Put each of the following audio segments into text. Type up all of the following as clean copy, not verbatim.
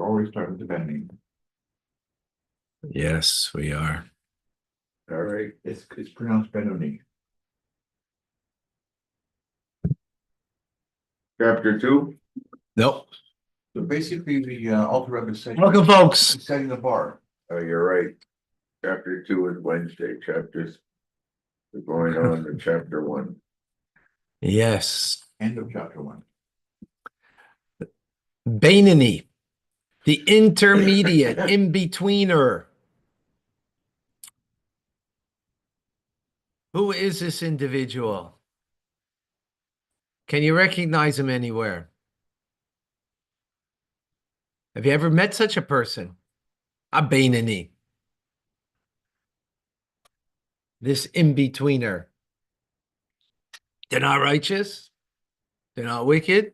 always start with the bending. Yes, we are. All right, it's pronounced Benoni. Chapter 2. Nope. So basically, the Alter Rebbe is setting, Welcome, folks. he's setting the bar. Oh, you're right. Chapter 2 is Wednesday. Chapters are going on to chapter 1. Yes. End of chapter 1. Bainani, the intermediate, in-betweener. Who is this individual? Can you recognize him anywhere? Have you ever met such a person? A Bainani. This in-betweener. They're not righteous. They're not wicked.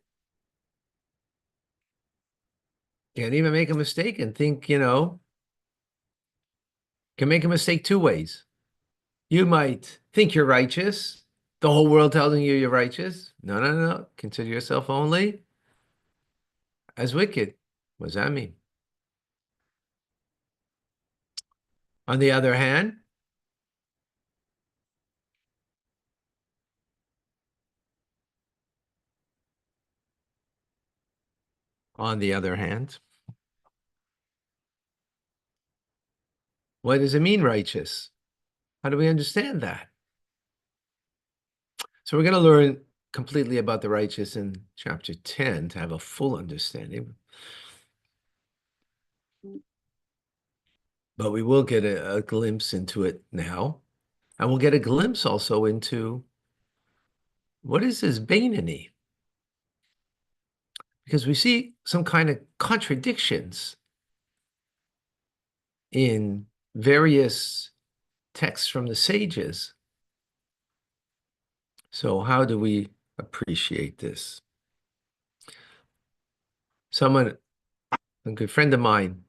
Can't even make a mistake and think, can make a mistake two ways. You might think you're righteous. The whole world telling you you're righteous. No, no, no. Consider yourself only as wicked. What does that mean? On the other hand, what does it mean, righteous? How do we understand that? So we're going to learn completely about the righteous in chapter 10 to have a full understanding. But we will get a glimpse into it now. And we'll get a glimpse also into what is this Bainani? Because we see some kind of contradictions in various texts from the sages. So how do we appreciate this? A good friend of mine,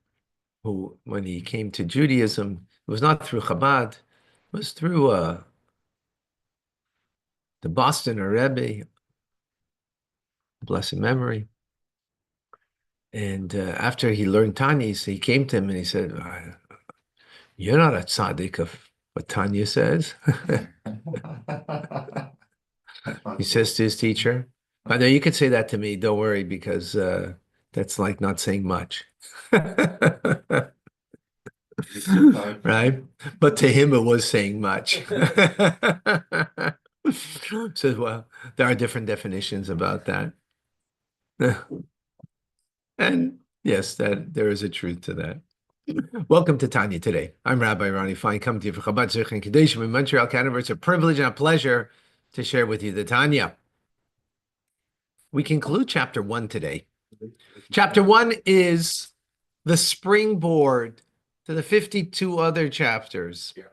who, when he came to Judaism, it was not through Chabad, it was through the Boston Rebbe, blessed memory. And after he learned Tanya, he came to him and he said, "You're not a tzaddik of what Tanya says." He says to his teacher, "I know you could say that to me. Don't worry, because that's like not saying much." Right? But to him, it was saying much. So, well, there are different definitions about that. And yes, that there is a truth to that. Welcome to Tanya Today. I'm Rabbi Ronnie Fine, coming to you from Chabad Zurich and Kadeshim in Montreal, Canada. It's a privilege and a pleasure to share with you the Tanya. We conclude chapter 1 today. Chapter 1 is the springboard to the 52 other chapters. Yeah.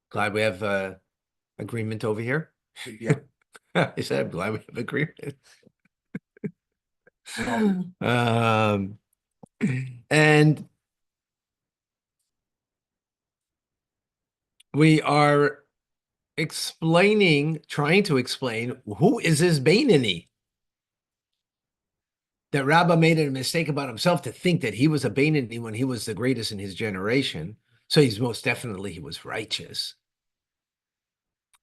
Glad we have agreement over here. Yeah. I said, I'm glad we have agreement. And we are trying to explain, who is this Bainani? That Rabbah made a mistake about himself to think that he was a Bainani when he was the greatest in his generation. So he was righteous.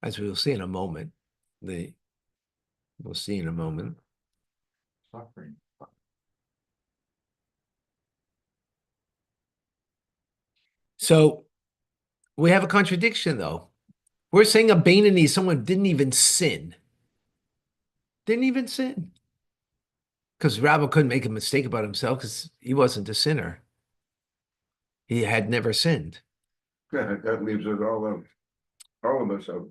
As we will see in a moment. We'll see in a moment. Suffering. So we have a contradiction, though. We're saying a Bainani, someone didn't even sin. Didn't even sin. Because Rabbah couldn't make a mistake about himself because he wasn't a sinner. He had never sinned. Yeah, that leaves it all of us out.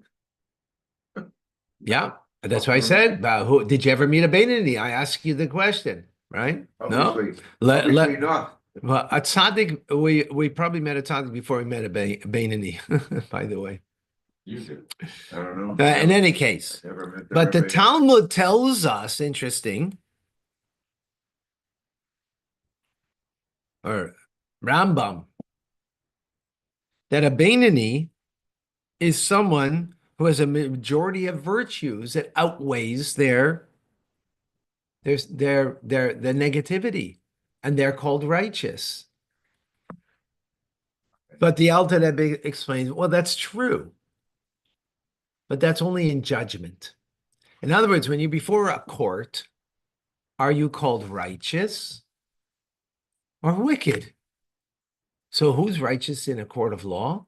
Yeah, that's why I said, who did you ever meet a Bainani? I ask you the question, right? Obviously, no, obviously not. Well, a tzaddik, we probably met a tzaddik before we met a Bainani, by the way. You did. I don't know. In any case, but the Talmud tells us, interesting, or Rambam, that a Bainani is someone who has a majority of virtues that outweighs their they're the negativity, and they're called righteous. But the Alter Rebbe explains, well, that's true, but that's only in judgment. In other words, when you're before a court, are you called righteous or wicked? So who's righteous in a court of law?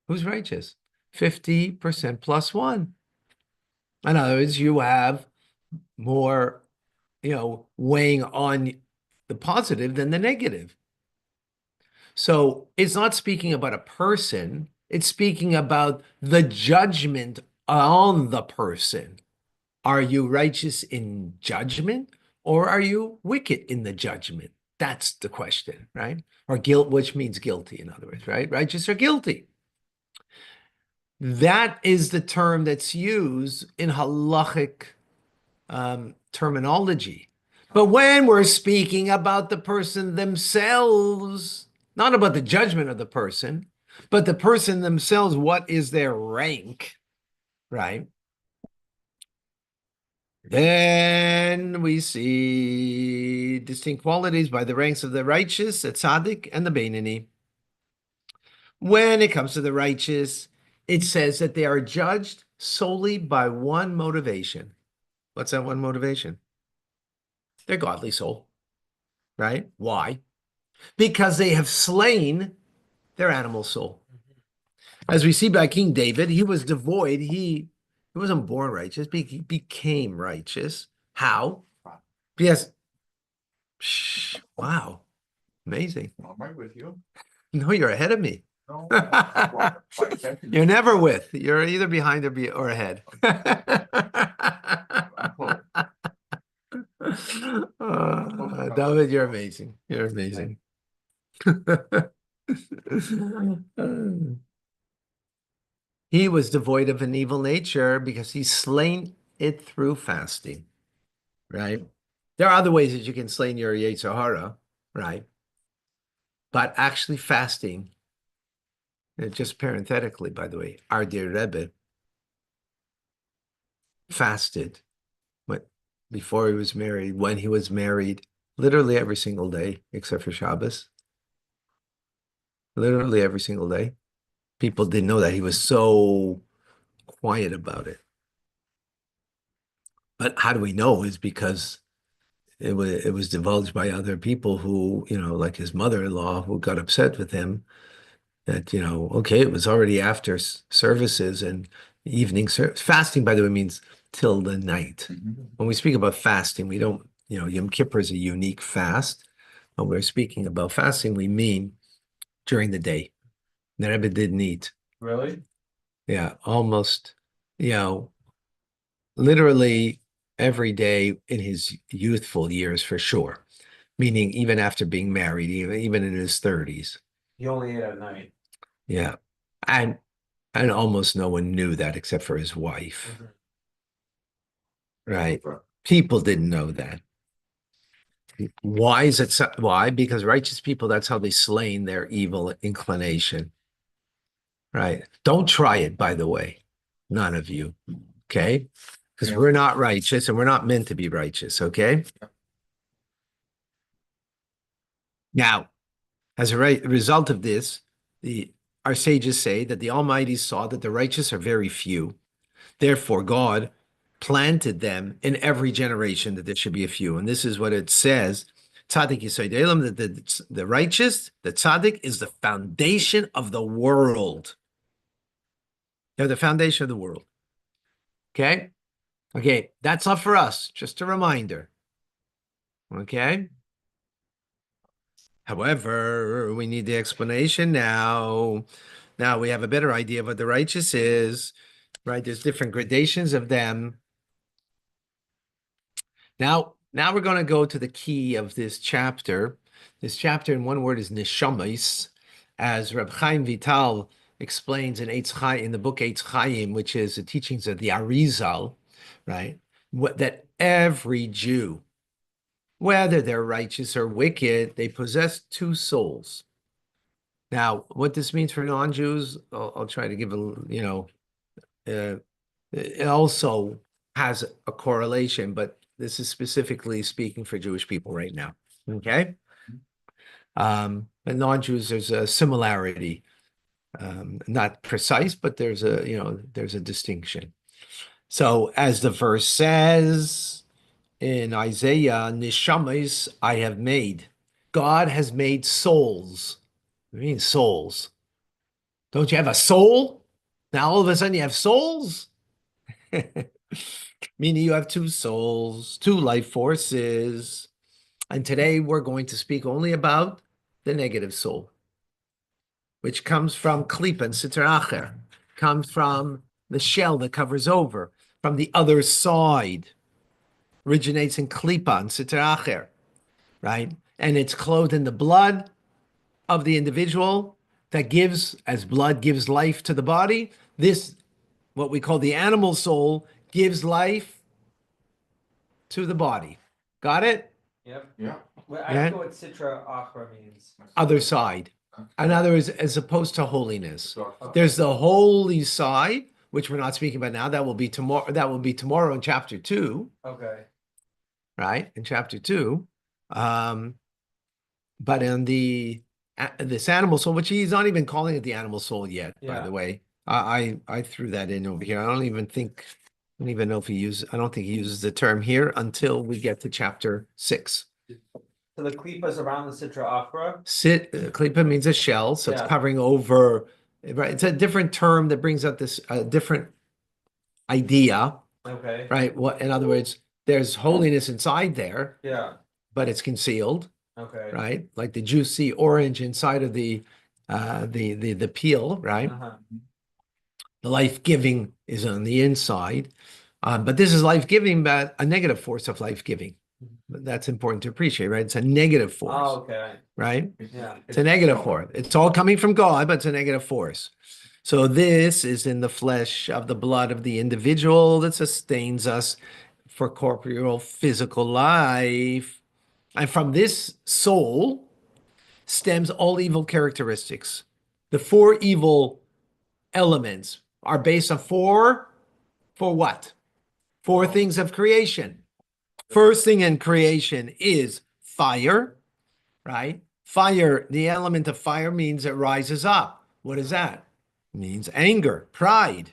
Who's righteous? 50% plus one. In other words, you have more, weighing on the positive than the negative. So it's not speaking about a person, it's speaking about the judgment on the person. Are you righteous in judgment or are you wicked in the judgment? That's the question, right? Or guilt, which means guilty, in other words, right? Righteous or guilty. That is the term that's used in halachic terminology. But when we're speaking about the person themselves, not about the judgment of the person, but the person themselves, what is their rank, right? Then we see distinct qualities by the ranks of the righteous, the tzaddik, and the Beinoni. When it comes to the righteous, it says that they are judged solely by one motivation. What's that one motivation? Their godly soul, right? Why? Because they have slain their animal soul. As we see by King David, he was devoid. He wasn't born righteous, but he became righteous. How? Yes. Wow. Amazing. Am I with you? No, you're ahead of me. No. You're never with. You're either behind or ahead. David, you're amazing. You're amazing. He was devoid of an evil nature because he's slain it through fasting, right? There are other ways that you can slay your Yetzer Hara, right? But actually fasting, just parenthetically, by the way, our dear Rebbe fasted before he was married, when he was married, literally every single day, except for Shabbos. Literally every single day. People didn't know that. He was so quiet about it. But how do we know? Is because it was divulged by other people who, like his mother-in-law, who got upset with him that, okay, it was already after services and evening fasting, by the way, means till the night. When we speak about fasting, we don't, Yom Kippur is a unique fast. When we're speaking about fasting, we mean during the day. The Rebbe didn't eat. Really? Yeah, almost, literally every day in his youthful years, for sure. Meaning even after being married, even in his 30s. He only ate at night. Yeah. And almost no one knew that except for his wife. Right. People didn't know that. Why is it so? Why? Because righteous people, that's how they slain their evil inclination. Right. Don't try it, by the way. None of you. Okay? Because we're not righteous and we're not meant to be righteous. Okay? Now, as a result of this, our sages say that the Almighty saw that the righteous are very few. Therefore, God planted them in every generation that there should be a few. And this is what it says. Tzaddik Yisod Elam, that the righteous, the tzaddik, is the foundation of the world. They're the foundation of the world. Okay? Okay, that's not for us. Just a reminder. Okay? However, we need the explanation now. Now we have a better idea of what the righteous is, right? There's different gradations of them. Now we're going to go to the key of this chapter. This chapter in one word is neshamis, as Reb Chaim Vital explains in the book Eitz Chaim, which is the teachings of the Arizal, right? That every Jew, whether they're righteous or wicked, they possess two souls. Now, what this means for non-Jews, I'll try to give it also has a correlation, but This is specifically speaking for Jewish people right now. Okay. But non-Jews, there's a similarity. Not precise, but there's a distinction. So as the verse says in Isaiah, Nishamas I have made. God has made souls. What do you mean souls? Don't you have a soul? Now all of a sudden you have souls? Meaning you have two souls, two life forces. And today we're going to speak only about the negative soul, which comes from klipa and sitra acher, comes from the shell that covers over, from the other side, originates in klipa and sitra acher, right? And it's clothed in the blood of the individual that gives, as blood gives life to the body, this, what we call the animal soul, gives life to the body. Got it? Yep. Yeah. Well, I Yeah. don't know what Citra Achra means. Other side. In other words, as opposed to holiness. Okay. There's the holy side, which we're not speaking about now. That will be tomorrow. That will be tomorrow in chapter 2, Okay. right? In chapter 2. But in this animal soul, which he's not even calling it the animal soul yet, by Yeah. the way. I threw that in over here. I don't even know if I don't think he uses the term here until we get to chapter 6. So the klipa is around the Citra Achra. Klipa means a shell, so it's Yeah. covering over, right? It's a different term that brings out this different idea, Okay. right? What, in other words, there's holiness inside there, Yeah. but it's concealed, Okay. right? Like the juicy orange inside of the peel, right? Uh-huh. The life-giving is on the inside. But this is life-giving, but a negative force of life-giving. That's important to appreciate, right? It's a negative force, Oh, okay. right? Yeah. It's a negative force. It's all coming from God, but it's a negative force. So this is in the flesh of the blood of the individual that sustains us for corporeal physical life. And from this soul stems all evil characteristics. The 4 evil elements are based on for what? 4 things of creation. First thing in creation is fire, right? Fire, the element of fire means it rises up. What is that? It means anger, pride,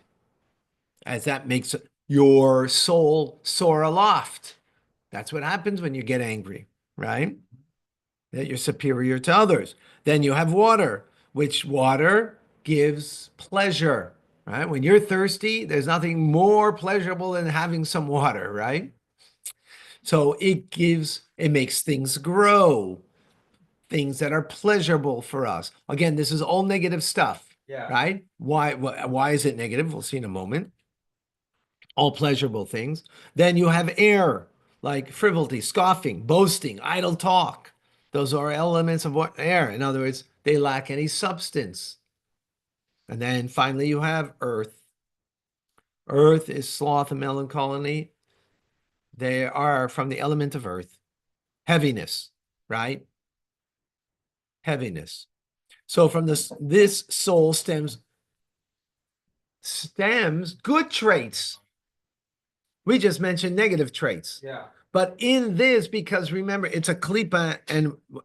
as that makes your soul soar aloft. That's what happens when you get angry, right? That you're superior to others. Then you have water, which water gives pleasure, right? When you're thirsty, there's nothing more pleasurable than having some water, right? So it makes things grow, things that are pleasurable for us. Again, this is all negative stuff, Yeah. right? Why is it negative? We'll see in a moment. All pleasurable things. Then you have air, like frivolity, scoffing, boasting, idle talk. Those are elements of what air. In other words, they lack any substance. And then finally you have earth. Earth is sloth and melancholy. They are from the element of earth. Heaviness, right? Heaviness. So from this soul stems good traits. We just mentioned negative traits. Yeah. But in this, because remember, it's a klipa,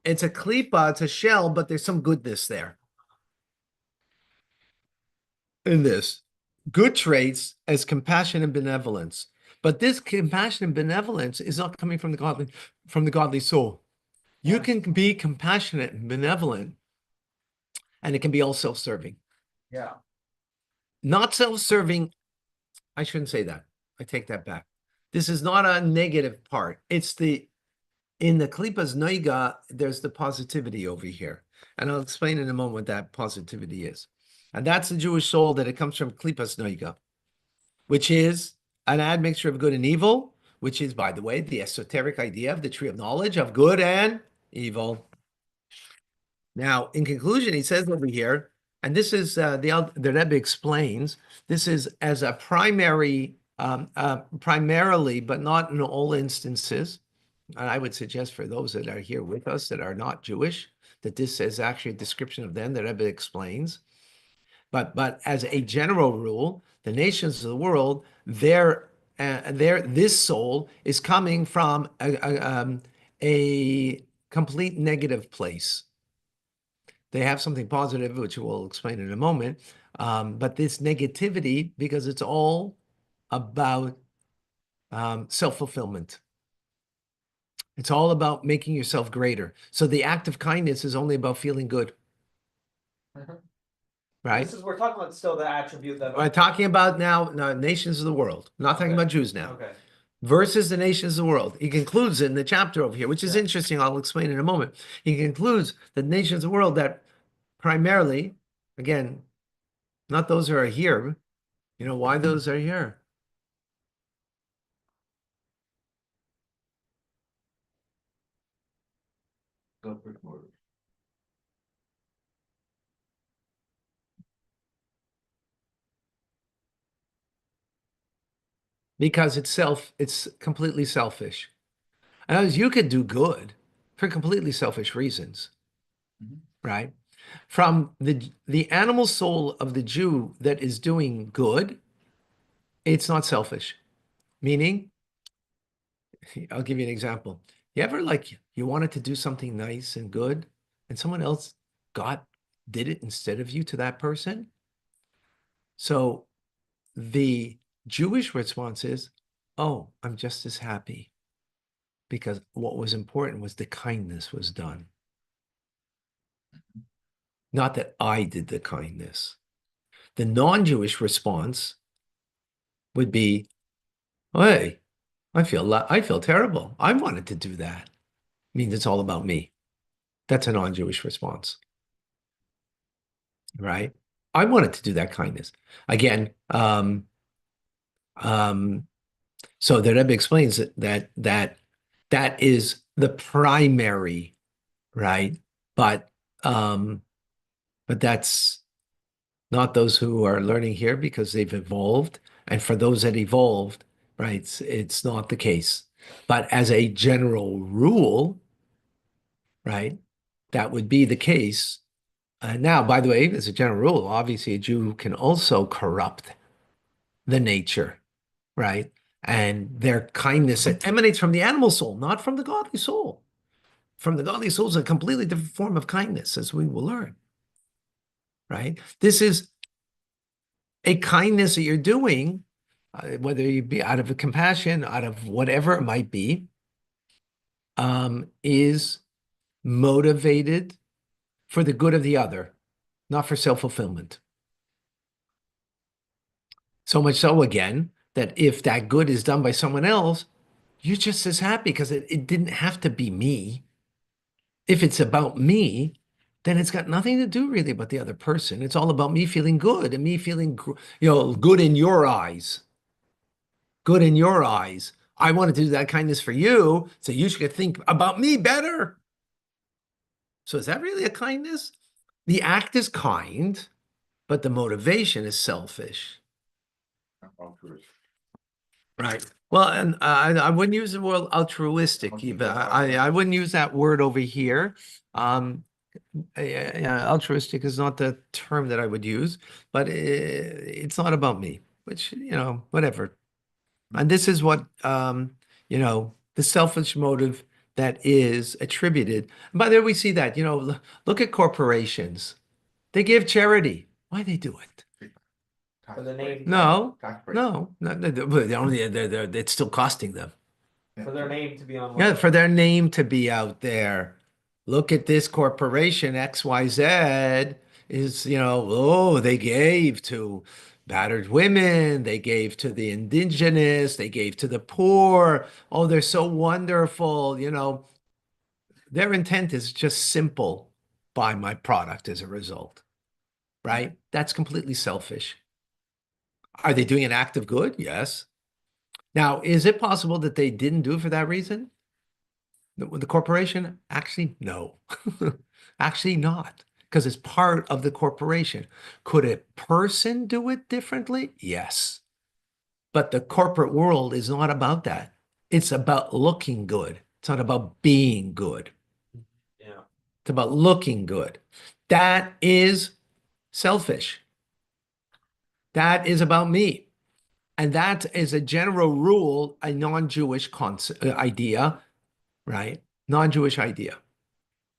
it's a shell, but there's some goodness there. In this, good traits as compassion and benevolence. But this compassion and benevolence is not coming from the godly soul. You can be compassionate and benevolent, and it can be all self-serving. Yeah. Not self-serving, I shouldn't say that. I take that back. This is not a negative part. It's in the klipas noiga, there's the positivity over here. And I'll explain in a moment what that positivity is. And that's the Jewish soul that it comes from klipas noiga, which is an admixture of good and evil, which is, by the way, the esoteric idea of the tree of knowledge of good and evil. Now, in conclusion, he says over here, and this is the Rebbe explains, this is as a primarily, but not in all instances. And I would suggest for those that are here with us that are not Jewish, that this is actually a description of them that Rebbe explains. But as a general rule, the nations of the world, their this soul is coming from a complete negative place. They have something positive, which we'll explain in a moment. But this negativity, because it's all about self-fulfillment. It's all about making yourself greater. So the act of kindness is only about feeling good, right? We're talking about still the attribute that. We're talking about now nations of the world. I'm not talking Okay. about Jews now. Okay. Versus the nations of the world. He concludes in the chapter over here, which is Yeah. interesting. I'll explain in a moment. He concludes the nations of the world that primarily, again, not those who are here. You know why those are here? Selfish motive. Because it's completely selfish. In other words, you could do good for completely selfish reasons, right? From the animal soul of the Jew that is doing good, it's not selfish. Meaning, I'll give you an example. You ever you wanted to do something nice and good, and someone else did it instead of you to that person? So the Jewish response is, oh, I'm just as happy because what was important was the kindness was done. Not that I did the kindness. The non-Jewish response would be, hey, I feel terrible. I wanted to do that. Means it's all about me. That's a non-Jewish response, right? I wanted to do that kindness. Again, so the Rebbe explains that is the primary, right? But that's not those who are learning here because they've evolved. And for those that evolved, right, it's not the case. But as a general rule, right, that would be the case. Now, by the way, as a general rule, obviously a Jew can also corrupt the nature, right? And their kindness that emanates from the animal soul, not from the godly soul. From the godly soul is a completely different form of kindness, as we will learn, right? This is a kindness that you're doing, whether you be out of a compassion, out of whatever it might be, is motivated for the good of the other, not for self-fulfillment. So much so, again, that if that good is done by someone else, you're just as happy because it didn't have to be me. If it's about me, then it's got nothing to do really about the other person. It's all about me feeling good and me feeling, good in your eyes. Good in your eyes. I wanted to do that kindness for you, so you should think about me better. So is that really a kindness? The act is kind, but the motivation is selfish. Altruistic. Right. Well, and I wouldn't use the word altruistic. I wouldn't use that word over here. Yeah, altruistic is not the term that I would use, but it's not about me, which, whatever. And this is what, the selfish motive that is attributed. And by the way, we see that, look at corporations. They give charity. Why they do it? For the name. No, Tax break. no, it's still costing them. For their name to be on. Yeah, for their name to be out there. Look at this corporation, XYZ is, they gave to battered women, they gave to the indigenous, they gave to the poor. Oh, they're so wonderful. Their intent is just simple: buy my product as a result, right? That's completely selfish. Are they doing an act of good? Yes. Now, is it possible that they didn't do it for that reason? The corporation? Actually, no. Actually not, because it's part of the corporation. Could a person do it differently? Yes. But the corporate world is not about that. It's about looking good. It's not about being good. Yeah. It's about looking good. That is selfish. That is about me. And that is a general rule, a non-Jewish idea, right? Non-Jewish idea.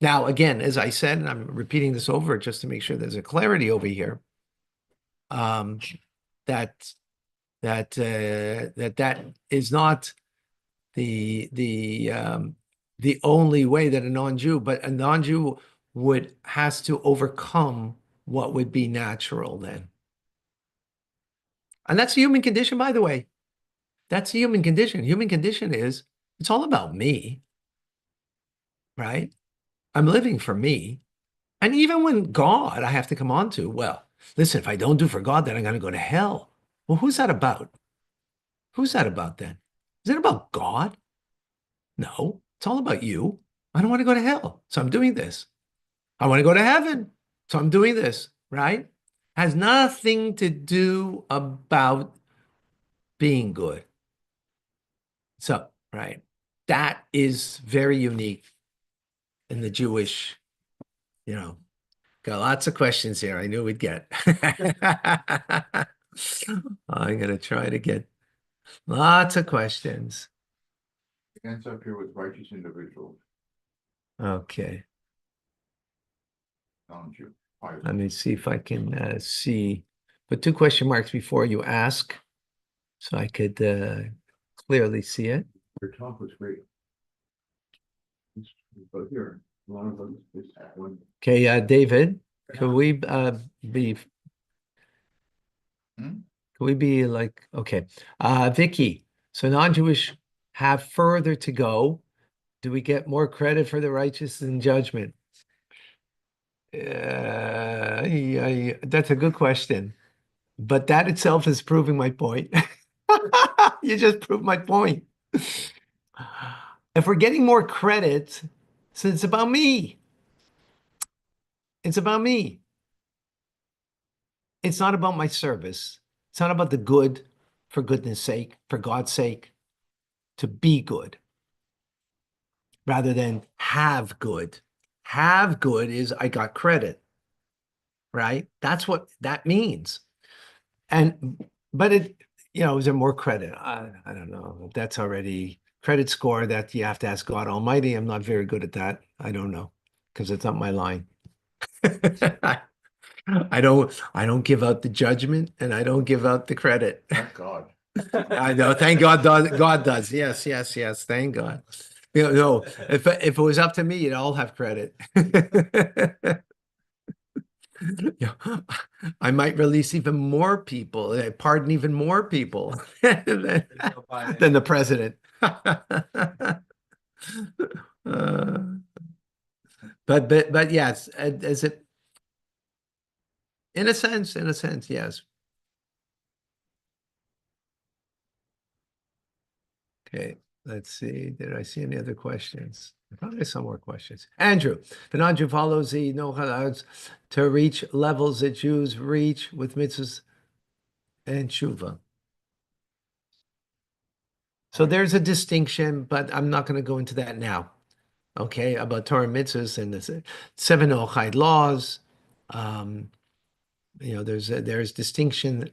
Now, again, as I said, and I'm repeating this over just to make sure there's a clarity over here, that that is not the only way that a non-Jew, but a non-Jew has to overcome what would be natural then. And that's the human condition, by the way. That's the human condition. Human condition is it's all about me, right? I'm living for me. And even when God, I have to come on to, well, listen, if I don't do for God, then I'm going to go to hell. Well, who's that about? Who's that about then? Is it about God? No, it's all about you. I don't want to go to hell, so I'm doing this. I want to go to heaven, so I'm doing this, right? Has nothing to do about being good. So, right, that is very unique in the Jewish, got lots of questions here. I knew we'd get. I'm going to try to get lots of questions. The answer up here was righteous individuals, Okay. non-Jew. Let me see if I can see. Put two question marks before you ask so I could clearly see it. Your talk was great. But here, a lot of them, this one. Okay, David, could we be Hmm? could we be like, okay. Vicky, so non-Jewish have further to go. Do we get more credit for the righteous in judgment? That's a good question. But that itself is proving my point. You just proved my point. If we're getting more credit, so it's about me. It's about me. It's not about my service. It's not about the good for goodness sake, for God's sake, to be good, rather than have good. Have good is I got credit, right? That's what that means. But is there more credit? I don't know. That's already credit score that you have to ask God Almighty. I'm not very good at that. I don't know because it's not my line. I don't give out the judgment and I don't give out the credit. Thank God. I know. Thank God. God does. Yes. Thank God. No. If it was up to me, you'd all have credit. Yeah, I might release even more people, pardon even more people than the president. But yes, is it in a sense, yes. Okay, let's see. Did I see any other questions? I thought I saw more questions. Andrew, the non-Jew follows the no halads to reach levels that Jews reach with mitzvahs and tshuva. So there's a distinction, but I'm not going to go into that now. Okay, about Torah mitzvahs and the 7 Noachide laws. There's distinction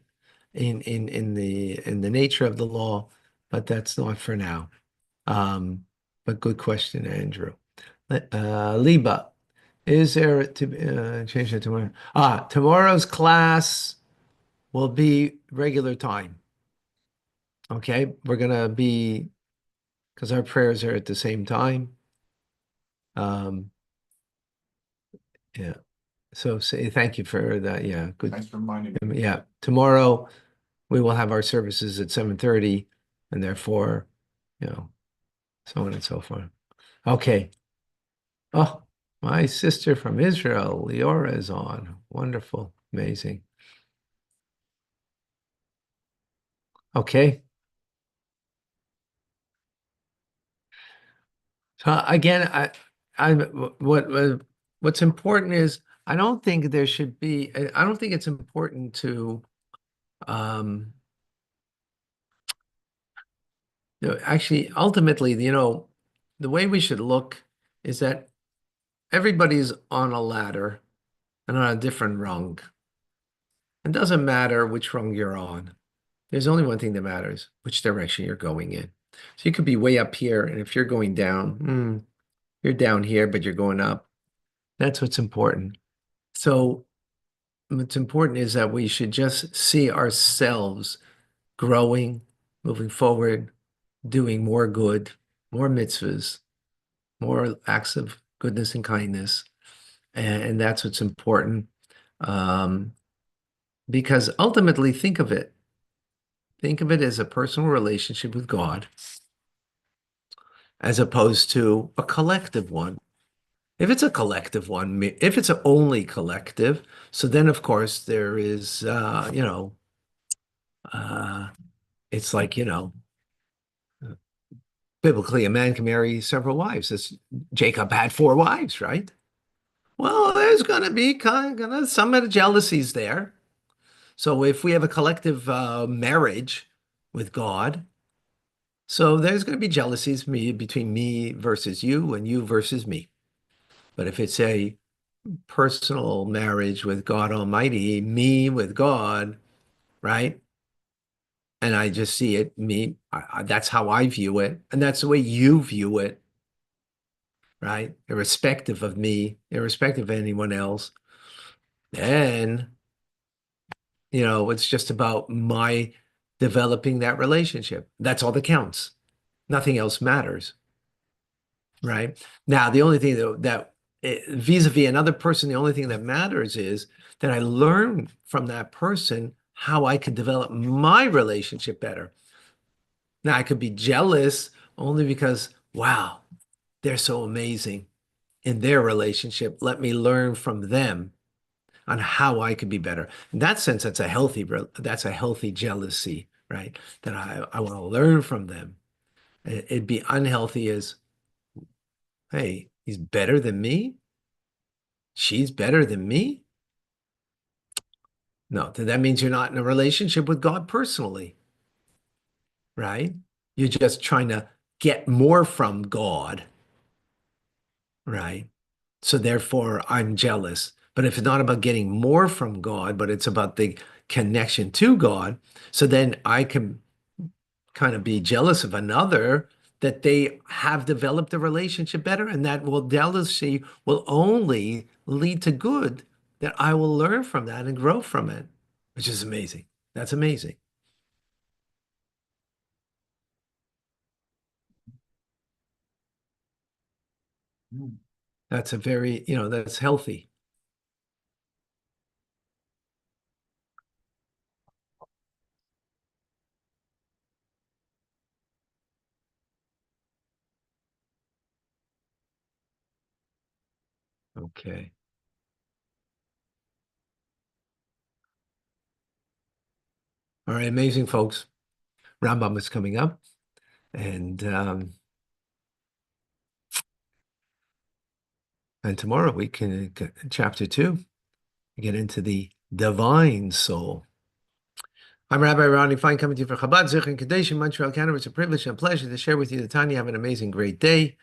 in the nature of the law, but that's not for now. But good question, Andrew. Liba, is there to change it tomorrow? Tomorrow's class will be regular time. Okay, we're gonna be because our prayers are at the same time. Yeah. So say thank you for that. Yeah, good. Thanks for reminding me. Yeah, tomorrow we will have our services at 7:30, and therefore, so on and so forth. Okay. Oh, my sister from Israel, Leora, is on. Wonderful, amazing. Okay. So again, what's important is I don't think there should be. I don't think it's important to. Actually, ultimately, the way we should look is that everybody's on a ladder and on a different rung. It doesn't matter which rung you're on. There's only one thing that matters, which direction you're going in. So you could be way up here, and if you're going down, you're down here, but you're going up. That's what's important. So what's important is that we should just see ourselves growing, moving forward, doing more good, more mitzvahs, more acts of goodness and kindness. And that's what's important. Because ultimately, think of it. Think of it as a personal relationship with God, as opposed to a collective one. If it's a collective one, if it's only collective, so then of course there is, it's like, biblically a man can marry several wives. Jacob had 4 wives, right? Well, there's going to be kind of some of the jealousies there. So if we have a collective marriage with God, so there's going to be jealousies between me versus you and you versus me. But if it's a personal marriage with God Almighty, me with God, right? And I just see it, that's how I view it. And that's the way you view it, right? Irrespective of me, irrespective of anyone else. Then, it's just about my developing that relationship. That's all that counts. Nothing else matters, right? Now, the only thing that vis-a-vis another person, the only thing that matters is that I learn from that person how I could develop my relationship better. Now, I could be jealous only because, wow, they're so amazing in their relationship. Let me learn from them on how I could be better. In that sense, that's a healthy jealousy, right? That I want to learn from them. It'd be unhealthy as, hey, he's better than me. She's better than me. No, then that means you're not in a relationship with God personally, right? You're just trying to get more from God, right? So therefore, I'm jealous. But if it's not about getting more from God, but it's about the connection to God, so then I can kind of be jealous of another that they have developed a relationship better, and that jealousy will only lead to good, that I will learn from that and grow from it, which is amazing. That's amazing. That's a very, that's healthy. Okay. All right, amazing, folks. Rambam is coming up, and tomorrow we can, chapter 2, get into the divine soul. I'm Rabbi Ronnie Fine, coming to you from Chabad Zich in Kadesh in Montreal, Canada. It's a privilege and a pleasure to share with you the Tanya. Have an amazing, great day.